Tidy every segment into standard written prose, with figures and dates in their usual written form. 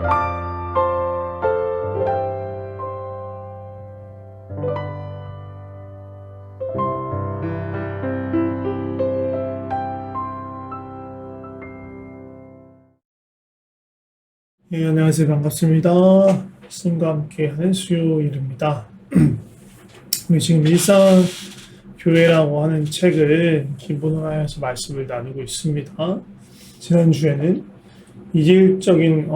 예, 안녕하세요. 반갑습니다. 스님과 함께하는 수요일입니다. 우리 지금 일상교회라고 하는 책을 기본으로 하여서 말씀을 나누고 있습니다. 지난주에는 이질적인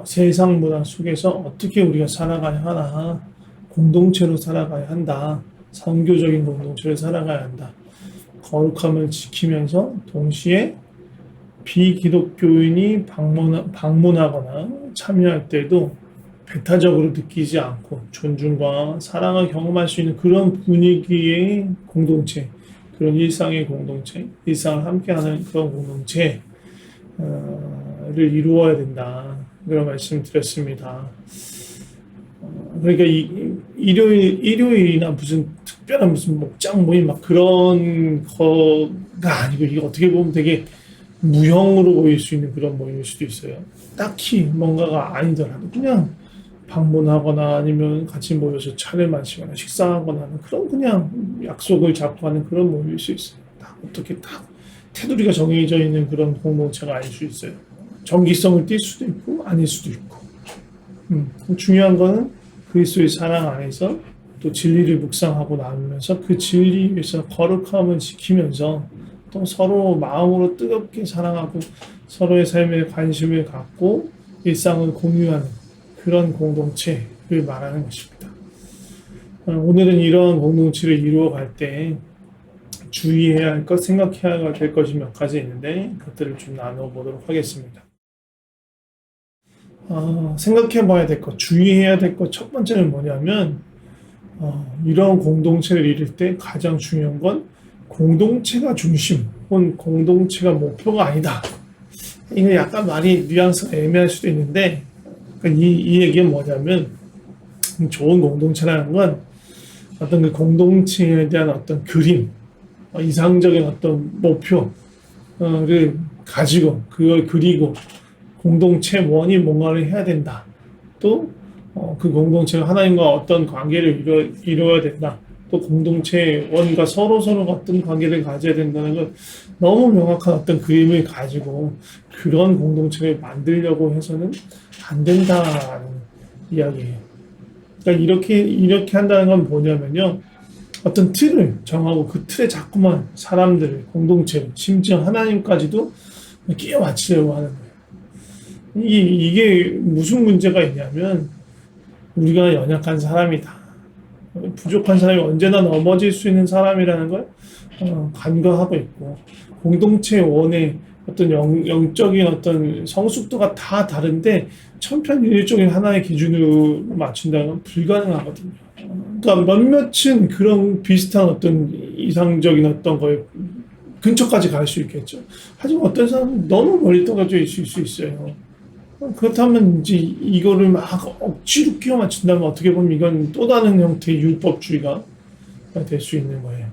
세상 문화 속에서 어떻게 우리가 살아가야 하나, 공동체로 살아가야 한다, 선교적인 공동체로 살아가야 한다, 거룩함을 지키면서 동시에 비기독교인이 방문하거나 참여할 때도 배타적으로 느끼지 않고 존중과 사랑을 경험할 수 있는 그런 분위기의 공동체, 그런 일상의 공동체, 일상을 함께하는 그런 공동체를 이루어야 된다. 그런 말씀 드렸습니다. 그러니까 일요일이나 무슨 특별한 무슨 목장 모임 막 그런 거가 아니고, 이게 어떻게 보면 되게 무형으로 보일 수 있는 그런 모임일 수도 있어요. 딱히 뭔가가 아니더라도 그냥 방문하거나 아니면 같이 모여서 차를 마시거나 식사하거나 하는 그런, 그냥 약속을 잡고 하는 그런 모임일 수 있어요. 어떻게 딱 테두리가 정해져 있는 그런 공동체가 아닐 수 있어요. 정기성을 띌 수도 있고 아닐 수도 있고. 중요한 거는 그리스도의 사랑 안에서 또 진리를 묵상하고 나누면서 그 진리 위에서 거룩함을 지키면서 또 서로 마음으로 뜨겁게 사랑하고 서로의 삶에 관심을 갖고 일상을 공유하는 그런 공동체를 말하는 것입니다. 오늘은 이러한 공동체를 이루어갈 때 주의해야 할 것, 생각해야 될 것이 몇 가지 있는데 그것들을 좀 나눠보도록 하겠습니다. 생각해 봐야 될 것, 주의해야 될 것 첫 번째는 뭐냐면, 이러한 공동체를 이룰 때 가장 중요한 건 공동체가 중심, 혹은 공동체가 목표가 아니다. 이거 약간 말이 뉘앙스가 애매할 수도 있는데, 그러니까 이 얘기는 뭐냐면, 좋은 공동체라는 건 어떤 그 공동체에 대한 어떤 그림, 이상적인 어떤 목표를 가지고 그걸 그리고 공동체 원이 뭔가를 해야 된다. 또 그 공동체가 하나님과 어떤 관계를 이루어야 된다. 또 공동체 원과 서로가 어떤 관계를 가져야 된다는 걸 너무 명확한 어떤 그림을 가지고 그런 공동체를 만들려고 해서는 안 된다는 이야기예요. 그러니까 이렇게 한다는 건 뭐냐면요, 어떤 틀을 정하고 그 틀에 자꾸만 사람들을, 공동체를, 심지어 하나님까지도 끼워 맞추려고 하는 거예요. 이게 무슨 문제가 있냐면, 우리가 연약한 사람이다, 부족한 사람이 언제나 넘어질 수 있는 사람이라는 걸 간과하고 있고, 공동체 원의 어떤 영적인 어떤 성숙도가 다 다른데 천편일률적인 하나의 기준으로 맞춘다는 건 불가능하거든요. 그러니까 몇몇은 그런 비슷한 어떤 이상적인 어떤 거에 근처까지 갈 수 있겠죠. 하지만 어떤 사람은 너무 멀리 떨어져 있을 수 있어요. 그렇다면 이제 이거를 막 억지로 끼워 맞춘다면 어떻게 보면 이건 또 다른 형태의 율법주의가 될 수 있는 거예요.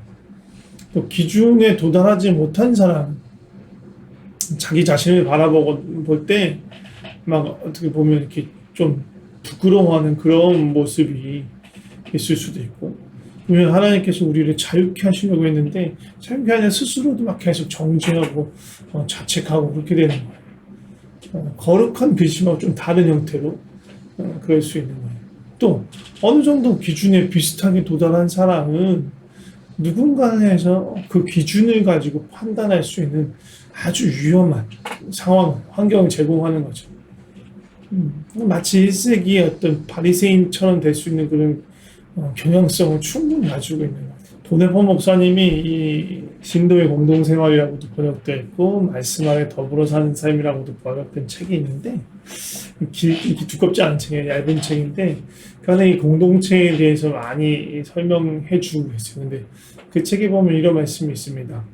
또 기준에 도달하지 못한 사람, 자기 자신을 바라보고 볼 때 막 어떻게 보면 이렇게 좀 부끄러워하는 그런 모습이 있을 수도 있고, 왜냐면 하나님께서 우리를 자유케 하시려고 했는데 자유케 아니라 스스로도 막 계속 정죄하고 자책하고 그렇게 되는 거예요. 거룩한 비심하고 좀 다른 형태로 그럴 수 있는 거예요. 또 어느 정도 기준에 비슷하게 도달한 사람은 누군가에서 그 기준을 가지고 판단할 수 있는 아주 위험한 상황, 환경을 제공하는 거죠. 마치 1세기의 어떤 바리새인처럼 될 수 있는 그런 경향성을 충분히 가지고 있는 것 같아요. 도네포 목사님이 이 신도의 공동생활이라고도 번역되어 있고 말씀 아래 더불어 사는 삶이라고도 번역된 책이 있는데, 이렇게 두껍지 않은 책이에요. 얇은 책인데 그 안에 이 공동체에 대해서 많이 설명해 주고 있어요. 근데 그 책에 보면 이런 말씀이 있습니다.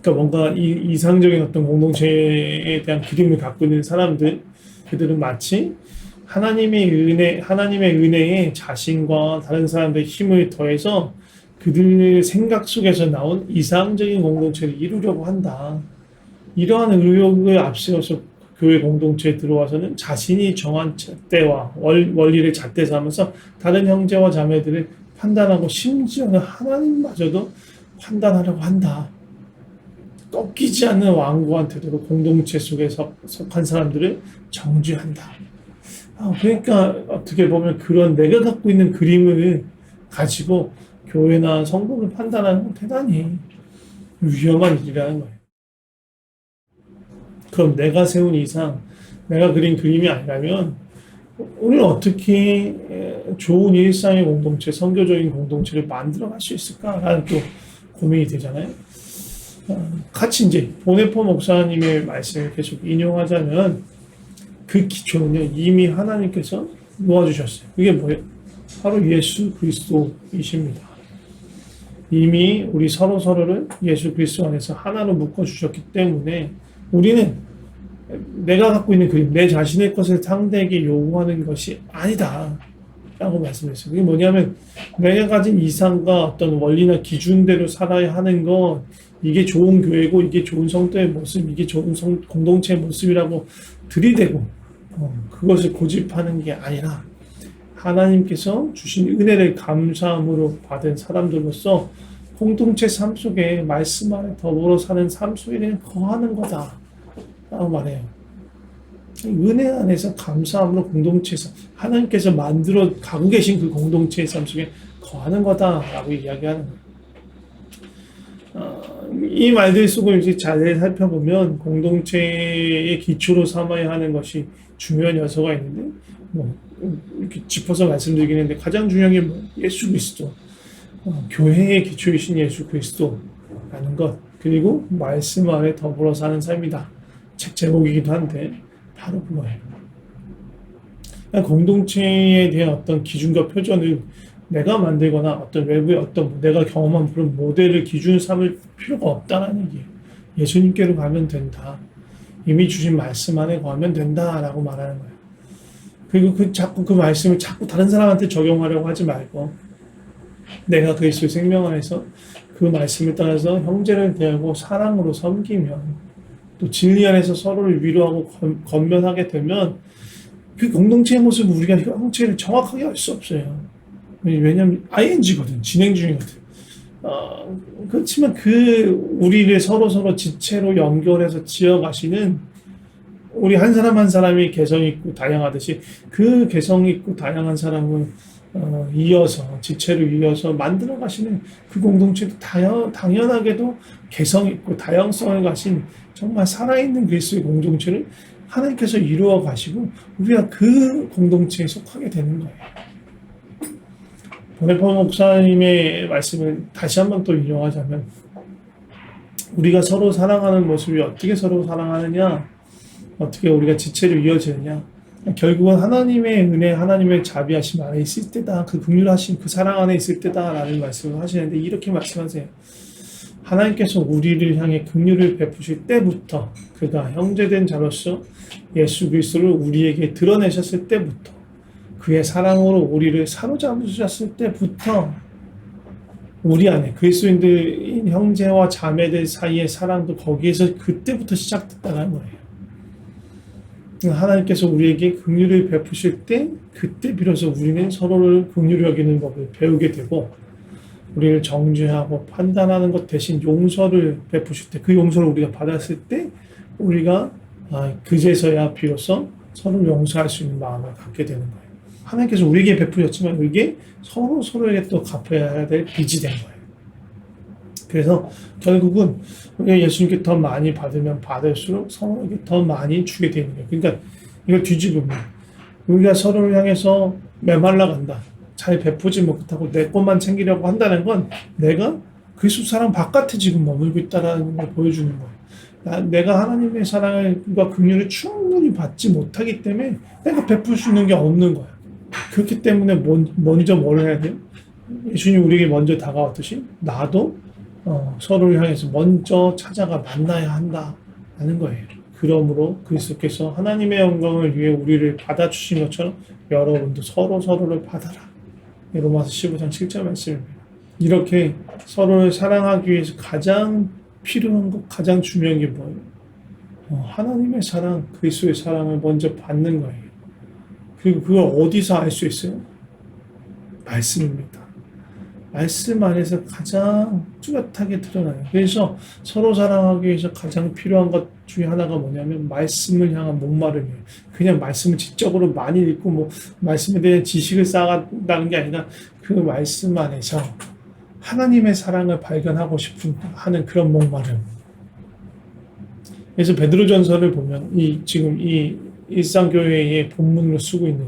그러니까 뭔가 이상적인 어떤 공동체에 대한 그림을 갖고 있는 사람들, 그들은 마치 하나님의 은혜에 자신과 다른 사람들의 힘을 더해서 그들의 생각 속에서 나온 이상적인 공동체를 이루려고 한다. 이러한 의욕을 앞세워서 교회 공동체에 들어와서는 자신이 정한 잣대와 원리를 잣대 삼아서 다른 형제와 자매들을 판단하고 심지어는 하나님마저도 판단하려고 한다. 꺾이지 않는 완고한 태도로 공동체 속에 속한 사람들을 정죄한다. 그러니까 어떻게 보면 그런 내가 갖고 있는 그림을 가지고 교회나 성도를 판단하는 건 대단히 위험한 일이라는 거예요. 그럼 내가 세운 이상, 내가 그린 그림이 아니라면 우리는 어떻게 좋은 일상의 공동체, 선교적인 공동체를 만들어갈 수 있을까라는 또 고민이 되잖아요. 같이 이제 보네포 목사님의 말씀을 계속 인용하자면 그 기초는요, 이미 하나님께서 놓아주셨어요. 그게 뭐예요? 바로 예수 그리스도이십니다. 이미 우리 서로를 예수 그리스도 안에서 하나로 묶어주셨기 때문에 우리는 내가 갖고 있는 그림, 내 자신의 것을 상대에게 요구하는 것이 아니다 라고 말씀했어요. 그게 뭐냐면 내가 가진 이상과 어떤 원리나 기준대로 살아야 하는 것, 이게 좋은 교회고 이게 좋은 성도의 모습, 이게 좋은 공동체의 모습이라고 들이대고 그것을 고집하는 게 아니라 하나님께서 주신 은혜를 감사함으로 받은 사람들로서 공동체 삶 속에 말씀 안에 더불어 사는 삶 속에는 거하는 거다 라고 말해요. 은혜 안에서 감사함으로 공동체에서 하나님께서 만들어 가고 계신 그 공동체의 삶 속에 거하는 거다라고 이야기하는 거예요. 이 말들 속을 이제 잘 살펴보면 공동체의 기초로 삼아야 하는 것이 중요한 요소가 있는데, 이렇게 짚어서 말씀드리긴 했는데, 가장 중요한 게 예수 그리스도, 교회의 기초이신 예수 그리스도라는 것, 그리고 말씀 안에 더불어 사는 삶이다. 책 제목이기도 한데, 바로 그거예요. 공동체에 대한 어떤 기준과 표준을 내가 만들거나 어떤 외부의 어떤 내가 경험한 그런 모델을 기준 삼을 필요가 없다는 얘기예요. 예수님께로 가면 된다. 이미 주신 말씀 안에 거하면 된다라고 말하는 거예요. 그리고 자꾸 그 말씀을 자꾸 다른 사람한테 적용하려고 하지 말고 내가 그리스도의 생명 안에서 그 말씀을 따라서 형제를 대하고 사랑으로 섬기면 또 진리 안에서 서로를 위로하고 건면하게 되면 그 공동체의 모습을 우리가 형체를 정확하게 알 수 없어요. 왜냐하면 ing거든, 진행 중이거든. 그렇지만 우리를 서로 지체로 연결해서 지어가시는 우리 한 사람 한 사람이 개성 있고 다양하듯이 그 개성 있고 다양한 사람을 이어서 지체로 이어서 만들어 가시는 그 공동체도 당연하게도 개성 있고 다양성을 가신 정말 살아있는 그리스도의 공동체를 하나님께서 이루어 가시고 우리가 그 공동체에 속하게 되는 거예요. 보네포 목사님의 말씀을 다시 한번 또 인용하자면 우리가 서로 사랑하는 모습이 어떻게 서로 사랑하느냐, 어떻게 우리가 지체로 이어지느냐, 결국은 하나님의 은혜, 하나님의 자비하심 안에 있을 때다, 그 긍휼하심, 그 사랑 안에 있을 때다라는 말씀을 하시는데 이렇게 말씀하세요. 하나님께서 우리를 향해 긍휼을 베푸실 때부터, 그가 형제된 자로서 예수 그리스도를 우리에게 드러내셨을 때부터, 그의 사랑으로 우리를 사로잡으셨을 때부터 우리 안에 그리스도인들인 형제와 자매들 사이의 사랑도 거기에서 그때부터 시작됐다는 거예요. 하나님께서 우리에게 긍휼을 베푸실 때 그때 비로소 우리는 서로를 긍휼히 여기는 법을 배우게 되고 우리를 정죄하고 판단하는 것 대신 용서를 베푸실 때 그 용서를 우리가 받았을 때 우리가 그제서야 비로소 서로를 용서할 수 있는 마음을 갖게 되는 거예요. 하나님께서 우리에게 베푸셨지만 이게 서로에게 또 갚아야 될 빚이 된 거예요. 그래서 결국은 우리가 예수님께 더 많이 받으면 받을수록 서로에게 더 많이 주게 되는 거예요. 그러니까 이걸 뒤집으면 우리가 서로를 향해서 메말라 간다, 잘 베푸지 못하고 내 것만 챙기려고 한다는 건 내가 그리스도 사랑 바깥에 지금 머물고 있다는 걸 보여주는 거예요. 내가 하나님의 사랑과 긍휼을 충분히 받지 못하기 때문에 내가 베풀 수 있는 게 없는 거야. 그렇기 때문에 먼저 뭘 해야 돼요? 예수님 우리에게 먼저 다가왔듯이 나도 서로를 향해서 먼저 찾아가 만나야 한다는 거예요. 그러므로 그리스도께서 하나님의 영광을 위해 우리를 받아주신 것처럼 여러분도 서로를 받아라. 로마서 15장 7절 말씀입니다. 이렇게 서로를 사랑하기 위해서 가장 필요한 것, 가장 중요한 게 뭐예요? 하나님의 사랑, 그리스도의 사랑을 먼저 받는 거예요. 그리고 그걸 어디서 알 수 있어요? 말씀입니다. 말씀 안에서 가장 뚜렷하게 드러나요. 그래서 서로 사랑하기 위해서 가장 필요한 것 중에 하나가 뭐냐면 말씀을 향한 목마름이에요. 그냥 말씀을 지적으로 많이 읽고 뭐 말씀에 대한 지식을 쌓아간다는 게 아니라 그 말씀 안에서 하나님의 사랑을 발견하고 싶은 하는 그런 목마름. 그래서 베드로전서를 보면 지금 이 일상교회의 본문으로 쓰고 있는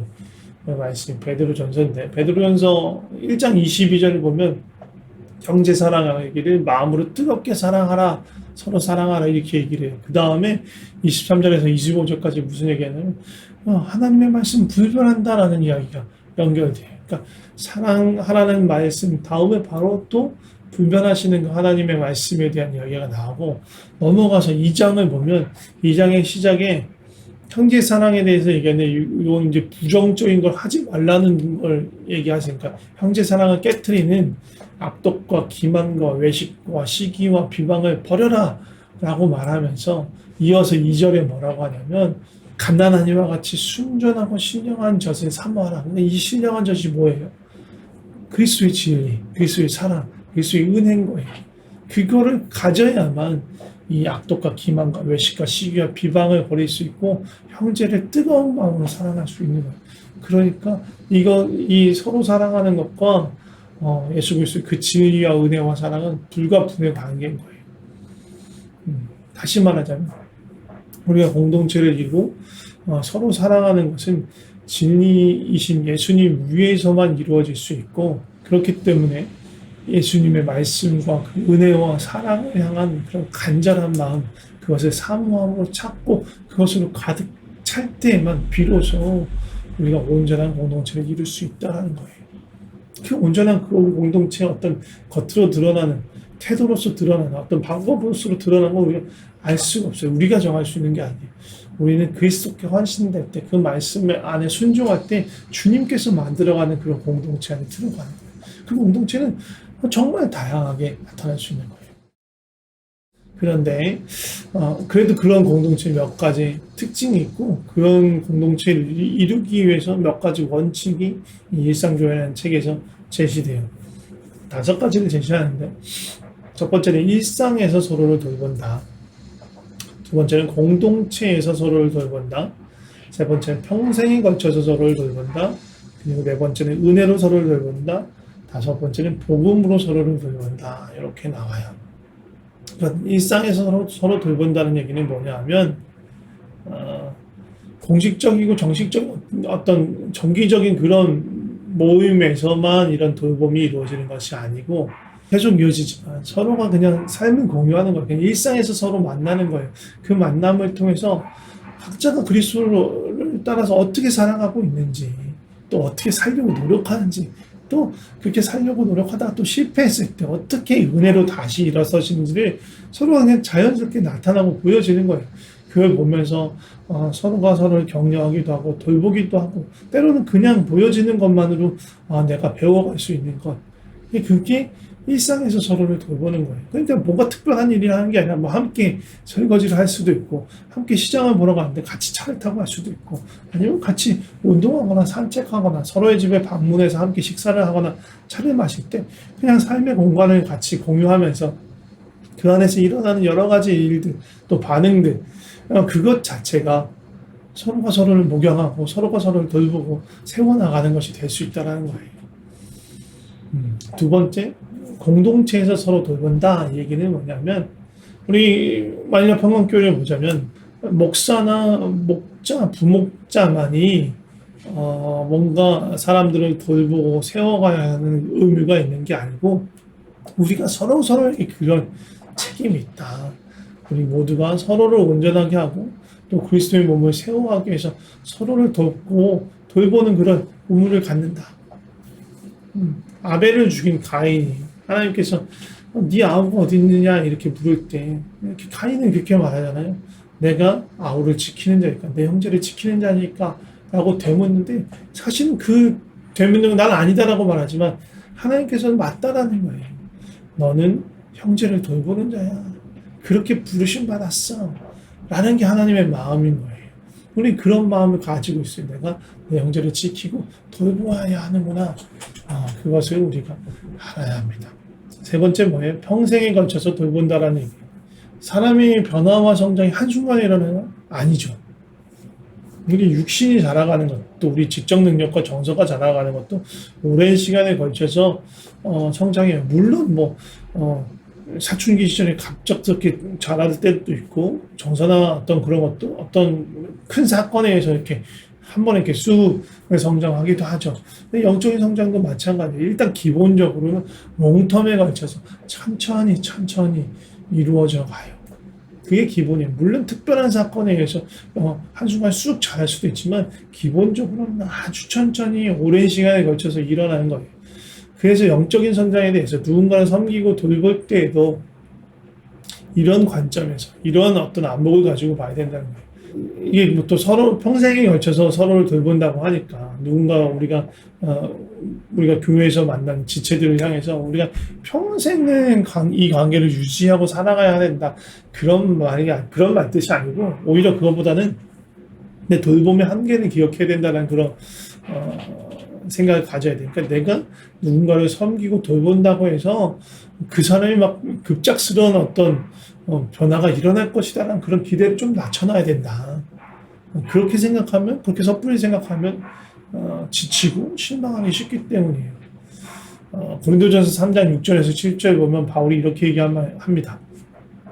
말씀 베드로전서인데 베드로전서 1장 22절을 보면 형제 사랑하기를 마음으로 뜨겁게 사랑하라 서로 사랑하라 이렇게 얘기를 해요. 그 다음에 23절에서 25절까지 무슨 얘기하냐면 하나님의 말씀 불변한다라는 이야기가 연결돼요. 그러니까 사랑하라는 말씀 다음에 바로 또 불변하시는 그 하나님의 말씀에 대한 이야기가 나오고 넘어가서 2장을 보면 2장의 시작에 형제 사랑에 대해서 얘기하는데 이건 이제 부정적인 걸 하지 말라는 걸 얘기하시니까 형제 사랑을 깨트리는 악독과 기만과 외식과 시기와 비방을 버려라 라고 말하면서 이어서 2절에 뭐라고 하냐면 갓난한 이와 같이 순전하고 신령한 젖을 사모하라. 근데 이 신령한 젖이 뭐예요? 그리스도의 진리, 그리스도의 사랑, 그리스도의 은혜인 거예요. 그거를 가져야만 이 악독과 기만과 외식과 시기와 비방을 버릴 수 있고 형제를 뜨거운 마음으로 사랑할 수 있는 거예요. 그러니까 이 서로 사랑하는 것과 예수 그리스도의 그 진리와 은혜와 사랑은 불과 분의 관계인 거예요. 다시 말하자면 우리가 공동체를 이루고 서로 사랑하는 것은 진리이신 예수님 위에서만 이루어질 수 있고 그렇기 때문에 예수님의 말씀과 그 은혜와 사랑을 향한 그런 간절한 마음, 그것을 사모함으로 찾고 그것으로 가득 찰 때에만 비로소 우리가 온전한 공동체를 이룰 수 있다는 거예요. 그 온전한 그 공동체의 어떤 겉으로 드러나는 태도로서 드러나는 어떤 방법으로서 드러나는 걸 우리가 알 수가 없어요. 우리가 정할 수 있는 게 아니에요. 우리는 그리스도께 헌신될 때, 그 말씀 안에 순종할 때 주님께서 만들어가는 그런 공동체 안에 들어가는 거예요. 그 공동체는 정말 다양하게 나타날 수 있는 거예요. 그런데 그래도 그런 공동체 몇 가지 특징이 있고 그런 공동체를 이루기 위해서 몇 가지 원칙이 이 일상교회라는 책에서 제시돼요. 5가지를 제시하는데 첫 번째는 일상에서 서로를 돌본다. 두 번째는 공동체에서 서로를 돌본다. 세 번째는 평생에 걸쳐서 서로를 돌본다. 그리고 네 번째는 은혜로 서로를 돌본다. 5번째는 복음으로 서로를 돌본다. 이렇게 나와요. 그러니까 일상에서 서로 돌본다는 얘기는 뭐냐 하면 공식적이고 정식적인 어떤 정기적인 그런 모임에서만 이런 돌봄이 이루어지는 것이 아니고 계속 이어지지만 서로가 그냥 삶을 공유하는 거예요. 그냥 일상에서 서로 만나는 거예요. 그 만남을 통해서 각자가 그리스도를 따라서 어떻게 살아가고 있는지 또 어떻게 살려고 노력하는지 또 그렇게 살려고 노력하다가 또 실패했을 때 어떻게 은혜로 다시 일어서시는지를 서로가 그냥 자연스럽게 나타나고 보여지는 거예요. 그걸 보면서 서로가 서로를 격려하기도 하고 돌보기도 하고 때로는 그냥 보여지는 것만으로 내가 배워갈 수 있는 것. 그게 일상에서 서로를 돌보는 거예요. 그러니까 뭔가 특별한 일을 하는 게 아니라 뭐 함께 설거지를 할 수도 있고 함께 시장을 보러 가는데 같이 차를 타고 갈 수도 있고 아니면 같이 운동하거나 산책하거나 서로의 집에 방문해서 함께 식사를 하거나 차를 마실 때 그냥 삶의 공간을 같이 공유하면서 그 안에서 일어나는 여러 가지 일들 또 반응들 그것 자체가 서로가 서로를 목양하고 서로가 서로를 돌보고 세워나가는 것이 될 수 있다는 거예요. 두 번째, 공동체에서 서로 돌본다 이 얘기는 뭐냐면 우리 만일에 평강교회를 보자면 목사나 목자, 부목자만이 뭔가 사람들을 돌보고 세워가야 하는 의무가 있는 게 아니고 우리가 서로에게 그런 책임이 있다. 우리 모두가 서로를 온전하게 하고 또 그리스도의 몸을 세워가기 위해서 서로를 돕고 돌보는 그런 의무를 갖는다. 아벨을 죽인 가인이 하나님께서 네 아우가 어디 있느냐 이렇게 물을 때 이렇게 가인은 그렇게 말하잖아요. 내가 아우를 지키는 자니까 내 형제를 지키는 자니까 라고 되묻는데 사실은 그 되묻는 건 난 아니다라고 말하지만 하나님께서는 맞다라는 거예요. 너는 형제를 돌보는 자야. 그렇게 부르심 받았어. 라는 게 하나님의 마음인 거예요. 우리 그런 마음을 가지고 있어요. 내가 내 형제를 지키고 돌보아야 하는구나. 그것을 우리가 알아야 합니다. 세 번째 뭐예요? 평생에 걸쳐서 돌본다라는 얘기예요. 사람이 변화와 성장이 한순간에 일어나는 아니죠. 우리 육신이 자라가는 것도, 우리 지적 능력과 정서가 자라가는 것도 오랜 시간에 걸쳐서 성장해요. 물론 사춘기 시절에 갑작스럽게 자랄 때도 있고, 정서나 어떤 그런 것도 어떤 큰 사건에 의해서 이렇게 한 번에 이렇게 쑥 성장하기도 하죠. 근데 영적인 성장도 마찬가지예요. 일단 기본적으로는 롱텀에 걸쳐서 천천히 이루어져 가요. 그게 기본이에요. 물론 특별한 사건에 의해서 한순간 쑥 자랄 수도 있지만 기본적으로는 아주 천천히 오랜 시간에 걸쳐서 일어나는 거예요. 그래서 영적인 성장에 대해서 누군가를 섬기고 돌볼 때에도 이런 관점에서 이런 어떤 안목을 가지고 봐야 된다는 거예요. 이게 또 서로 평생에 걸쳐서 서로를 돌본다고 하니까 누군가 우리가 교회에서 만난 지체들을 향해서 우리가 평생은 이 관계를 유지하고 살아가야 된다, 그런 말 뜻이 아니고, 오히려 그것보다는 내 돌봄의 한계를 기억해야 된다는 그런 생각을 가져야 돼. 그러니까 내가 누군가를 섬기고 돌본다고 해서 그 사람이 막 급작스러운 어떤 변화가 일어날 것이다라는 그런 기대를 좀 낮춰놔야 된다. 그렇게 섣불리 생각하면 지치고 실망하기 쉽기 때문이에요. 고린도전서 3장 6절에서 7절 보면 바울이 이렇게 얘기합니다.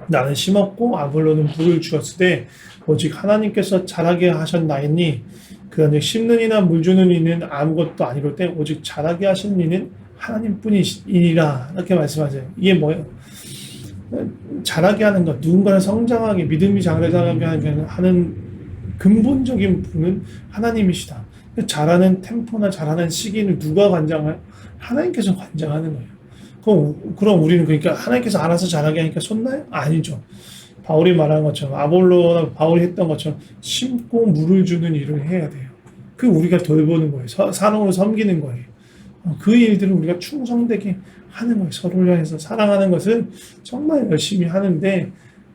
나는 심었고 아볼로는 물을 주었을 때 오직 하나님께서 자라게 하셨나이니 그런즉 심는 이나 물 주는 이는 아무것도 아니로 때 오직 자라게 하신 이는 하나님뿐이니라, 이렇게 말씀하세요. 이게 뭐예요? 자라게 하는 것, 누군가를 성장하게, 믿음이 자라게 하는 근본적인 분은 하나님이시다. 자라는 템포나 자라는 시기는 누가 관장해요? 하나님께서 관장하는 거예요. 그럼 우리는 그러니까 하나님께서 알아서 자라게 하니까 솟나요? 아니죠. 바울이 말한 것처럼, 아볼로나 바울이 했던 것처럼 심고 물을 주는 일을 해야 돼요. 그 우리가 돌보는 거예요. 사랑으로 섬기는 거예요. 그 일들을 우리가 충성되게 하는 거예요. 서로를 향해서 사랑하는 것을 정말 열심히 하는데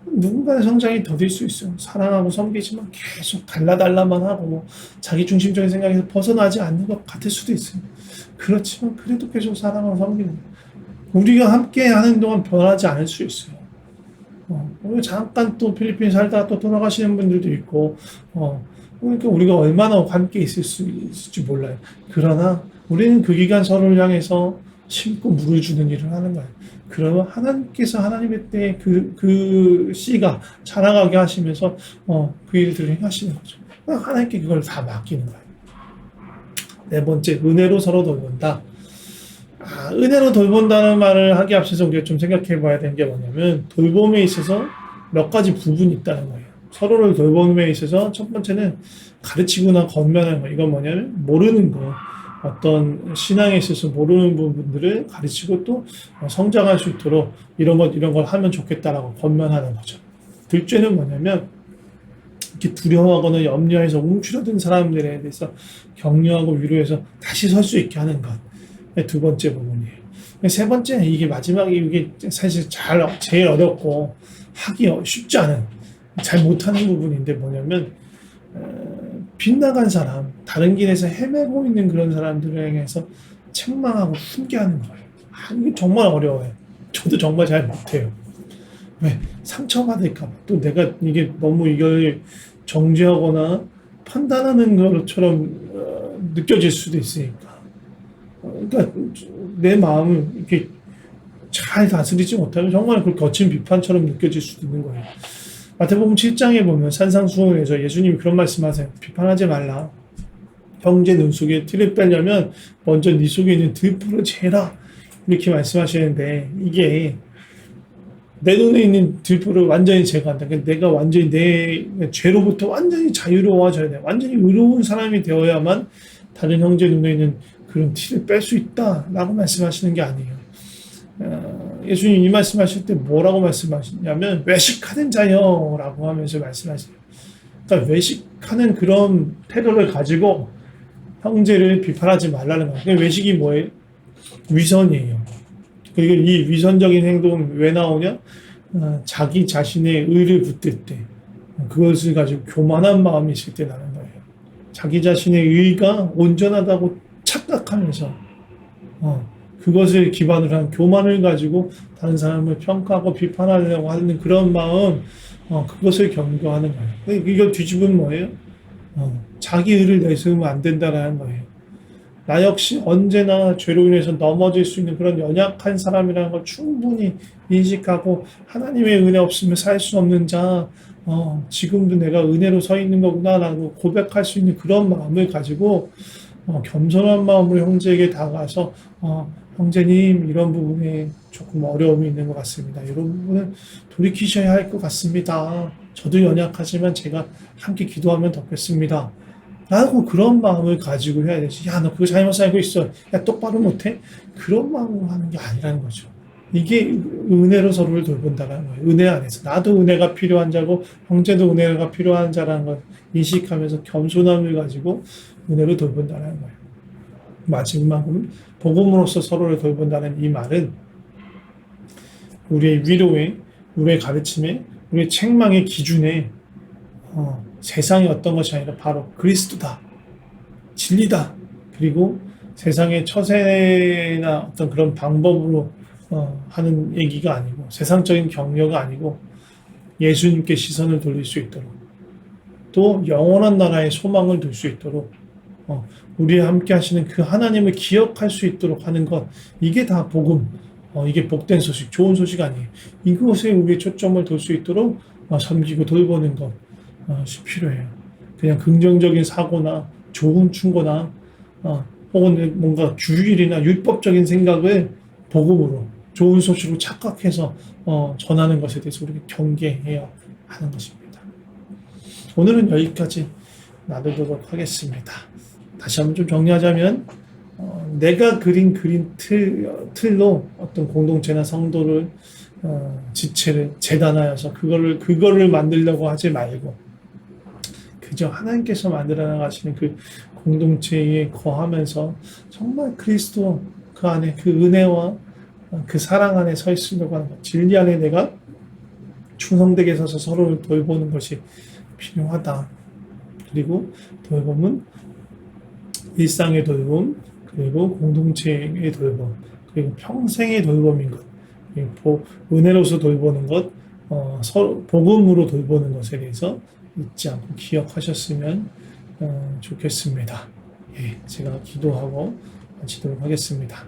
누군가의 성장이 더딜 수 있어요. 사랑하고 섬기지만 계속 달라달라만 하고 자기 중심적인 생각에서 벗어나지 않는 것 같을 수도 있어요. 그렇지만 그래도 계속 사랑하고 섬기는 거예요. 우리가 함께 하는 동안 변하지 않을 수 있어요. 잠깐 또 필리핀 살다가 또 돌아가시는 분들도 있고, 그러니까 우리가 얼마나 함께 있을 수 있을지 몰라요. 그러나 우리는 그 기간 서로를 향해서 심고 물을 주는 일을 하는 거예요. 그러면 하나님께서 하나님의 때에 그 씨가 자라가게 하시면서 그 일들을 하시는 거죠. 하나님께 그걸 다 맡기는 거예요. 네 번째, 은혜로 서로 돌본다. 은혜로 돌본다는 말을 하기 앞서서 우리가 좀 생각해 봐야 되는 게 뭐냐면, 돌봄에 있어서 몇 가지 부분이 있다는 거예요. 서로를 돌봄에 있어서 첫 번째는 가르치거나 권면하는 거. 이건 뭐냐면 모르는 거, 어떤 신앙에 있어서 모르는 부분들을 가르치고 또 성장할 수 있도록 이런 걸 하면 좋겠다라고 권면하는 거죠. 둘째는 뭐냐면 이렇게 두려워하거나 염려해서 움츠러든 사람들에 대해서 격려하고 위로해서 다시 설 수 있게 하는 것. 두 번째 부분이에요. 세 번째는 이게 이게 사실 제일 어렵고 하기 쉽지 않은, 잘 못하는 부분인데 뭐냐면 빗나간 사람, 다른 길에서 헤매고 있는 그런 사람들을 향해서 책망하고 훈계하는 거예요. 이게 정말 어려워요. 저도 정말 잘 못해요. 왜? 상처받을까 봐. 또 내가 이게 너무 이걸 정죄하거나 판단하는 것처럼 느껴질 수도 있으니까. 그러니까 내 마음을 이렇게 잘 다스리지 못하면 정말 그 거친 비판처럼 느껴질 수도 있는 거예요. 마태복음 7장에 보면 산상수훈에서 예수님이 그런 말씀하세요. 비판하지 말라. 형제 눈 속에 티를 빼려면 먼저 네 속에 있는 들풀을 재라. 이렇게 말씀하시는데, 이게 내 눈에 있는 들풀을 완전히 제거한다. 그러니까 내가 완전히 내 죄로부터 완전히 자유로워져야 돼. 완전히 의로운 사람이 되어야만 다른 형제 눈에 있는 그런 티를 뺄 수 있다라고 말씀하시는 게 아니에요. 예수님 이 말씀하실 때 뭐라고 말씀하시냐면 외식하는 자여라고 하면서 말씀하세요. 그러니까 외식하는 그런 태도를 가지고 형제를 비판하지 말라는 거예요. 외식이 뭐예요? 위선이에요. 그리고 이 위선적인 행동은 왜 나오냐? 자기 자신의 의를 붙들 때, 그것을 가지고 교만한 마음이 있을 때 나는 거예요. 자기 자신의 의의가 온전하다고 착각하면서 그것을 기반으로 한 교만을 가지고 다른 사람을 평가하고 비판하려고 하는 그런 마음, 그것을 경고하는 거예요. 이걸 뒤집으면 뭐예요? 자기 의를 내세우면 안 된다라는 거예요. 나 역시 언제나 죄로 인해서 넘어질 수 있는 그런 연약한 사람이라는 걸 충분히 인식하고 하나님의 은혜 없으면 살 수 없는 자, 지금도 내가 은혜로 서 있는 거구나라고 고백할 수 있는 그런 마음을 가지고 겸손한 마음으로 형제에게 다가가서 형제님 이런 부분에 조금 어려움이 있는 것 같습니다. 이런 부분은 돌이키셔야 할 것 같습니다. 저도 연약하지만 제가 함께 기도하면 덮겠습니다. 라고 그런 마음을 가지고 해야 되지. 야, 너 그거 잘못 살고 있어. 야, 똑바로 못해? 그런 마음으로 하는 게 아니라는 거죠. 이게 은혜로 서로를 돌본다는 거예요. 은혜 안에서. 나도 은혜가 필요한 자고, 형제도 은혜가 필요한 자라는 걸 인식하면서 겸손함을 가지고 은혜로 돌본다는 거예요. 마지막으로, 복음으로서 서로를 돌본다는 이 말은 우리의 위로에, 우리의 가르침에, 우리의 책망의 기준에 세상이 어떤 것이 아니라 바로 그리스도다, 진리다, 그리고 세상의 처세나 어떤 그런 방법으로 하는 얘기가 아니고 세상적인 격려가 아니고 예수님께 시선을 돌릴 수 있도록 또 영원한 나라의 소망을 둘 수 있도록 우리와 함께 하시는 그 하나님을 기억할 수 있도록 하는 것, 이게 다 복음, 이게 복된 소식, 좋은 소식 아니에요. 이것에 우리의 초점을 둘 수 있도록 섬기고 돌보는 것이 필요해요. 그냥 긍정적인 사고나 좋은 충고나 혹은 뭔가 규율이나 율법적인 생각을 복음으로 좋은 소식으로 착각해서 전하는 것에 대해서 우리가 경계해야 하는 것입니다. 오늘은 여기까지 나누도록 하겠습니다. 다시 한번 좀 정리하자면 내가 그린 틀로 어떤 공동체나 성도를 지체를 재단하여서 그거를 만들려고 하지 말고 그저 하나님께서 만들어 나가시는 그 공동체에 거하면서 정말 그리스도 그 안에 그 은혜와 그 사랑 안에 서 있으려고 하는 것, 진리 안에 내가 충성되게 서서 서로를 돌보는 것이 필요하다. 그리고 돌봄은 일상의 돌봄, 그리고 공동체의 돌봄, 그리고 평생의 돌봄인 것, 그리고 은혜로서 돌보는 것, 서로 복음으로 돌보는 것에 대해서 잊지 않고 기억하셨으면 좋겠습니다. 예, 제가 기도하고 마치도록 하겠습니다.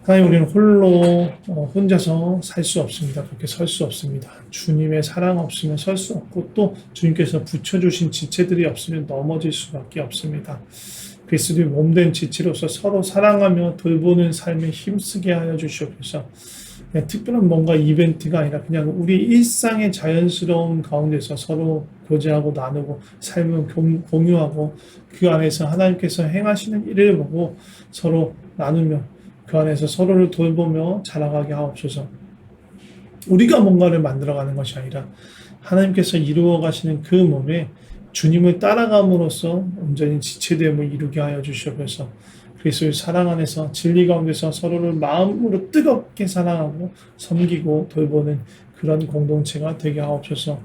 하나님, 우리는 혼자서 살 수 없습니다. 그렇게 설 수 없습니다. 주님의 사랑 없으면 설 수 없고 또 주님께서 붙여주신 지체들이 없으면 넘어질 수밖에 없습니다. 그리스도의 몸된 지체로서 서로 사랑하며 돌보는 삶에 힘쓰게 하여 주시옵소서. 특별한 뭔가 이벤트가 아니라 그냥 우리 일상의 자연스러운 가운데서 서로 교제하고 나누고 삶을 공유하고 그 안에서 하나님께서 행하시는 일을 보고 서로 나누며 그 안에서 서로를 돌보며 자라가게 하옵소서. 우리가 뭔가를 만들어가는 것이 아니라 하나님께서 이루어 가시는 그 몸에 주님을 따라감으로써 온전히 지체됨을 이루게 하여 주시옵소서. 그리스도의 사랑 안에서 진리 가운데서 서로를 마음으로 뜨겁게 사랑하고 섬기고 돌보는 그런 공동체가 되게 하옵소서.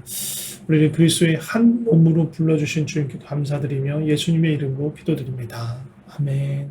우리를 그리스도의 한 몸으로 불러주신 주님께 감사드리며 예수님의 이름으로 기도드립니다. 아멘.